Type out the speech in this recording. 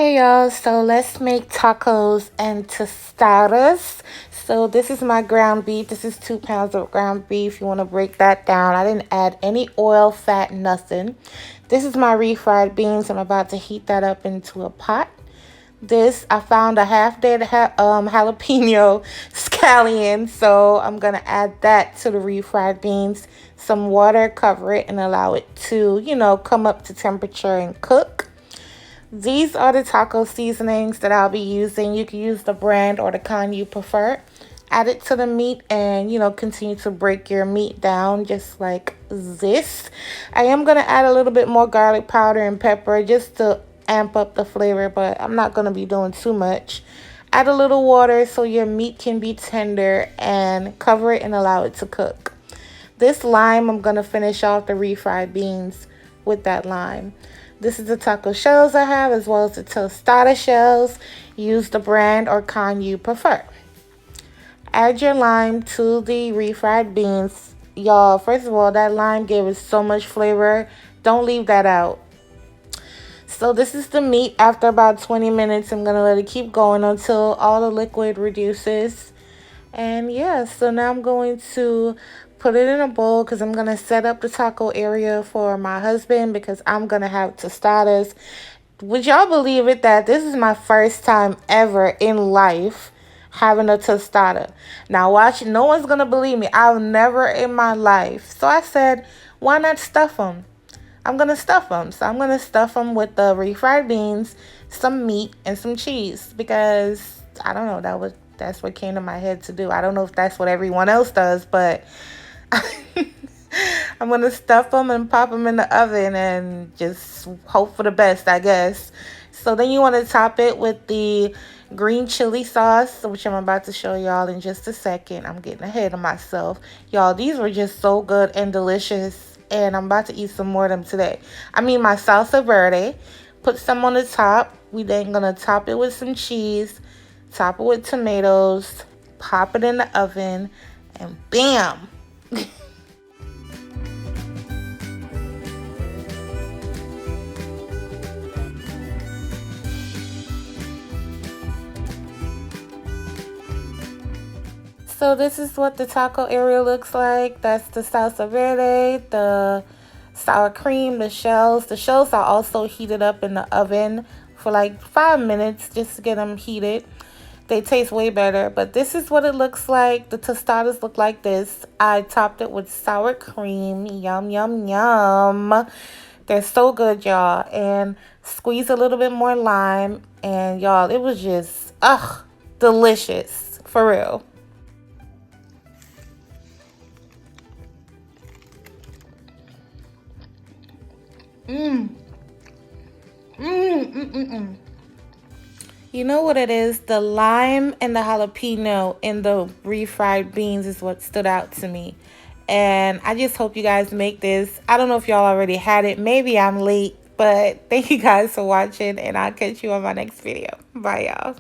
Hey y'all, so let's make tacos and tostadas. So this is my ground beef. This is 2 pounds of ground beef. You want to break that down. I didn't add any oil, fat, nothing. This is my refried beans. I'm about to heat that up into a pot. This, I found a half-dead jalapeno scallion, so I'm going to add that to the refried beans. Some water, cover it, and allow it to, come up to temperature and cook. These are the taco seasonings that I'll be using. You can use the brand or the kind you prefer. Add it to the meat and, continue to break your meat down just like this. I am going to add a little bit more garlic powder and pepper just to amp up the flavor, but I'm not going to be doing too much. Add a little water so your meat can be tender and cover it and allow it to cook. This lime, I'm going to finish off the refried beans with that lime. This is the taco shells I have, as well as the tostada shells. Use the brand or kind you prefer. Add your lime to the refried beans. Y'all, first of all, that lime gave it so much flavor. Don't leave that out. So this is the meat. After about 20 minutes, I'm going to let it keep going until all the liquid reduces. And yeah, so now I'm going to put it in a bowl because I'm going to set up the taco area for my husband because I'm going to have tostadas. Would y'all believe it that this is my first time ever in life having a tostada? Now watch, no one's going to believe me. I've never in my life. So I said, why not stuff them? I'm going to stuff them. So I'm going to stuff them with the refried beans, some meat, and some cheese because, I don't know, that's what came to my head to do. I don't know if that's what everyone else does, but I'm going to stuff them and pop them in the oven and just hope for the best, I guess. So then you want to top it with the green chili sauce, which I'm about to show y'all in just a second. I'm getting ahead of myself. Y'all, these were just so good and delicious, and I'm about to eat some more of them today. I mean, my salsa verde. Put some on the top. We then going to top it with some cheese. Top it with tomatoes, pop it in the oven, and bam! So this is what the taco area looks like. That's the salsa verde, the sour cream, the shells. The shells are also heated up in the oven for like 5 minutes just to get them heated. They taste way better, but this is what it looks like. The tostadas look like this. I topped it with sour cream. Yum, yum, yum. They're so good, y'all. And squeeze a little bit more lime. And y'all, it was just, delicious. For real. You know what it is? The lime and the jalapeno in the refried beans is what stood out to me. And I just hope you guys make this. I don't know if y'all already had it. Maybe I'm late. But thank you guys for watching. And I'll catch you on my next video. Bye, y'all.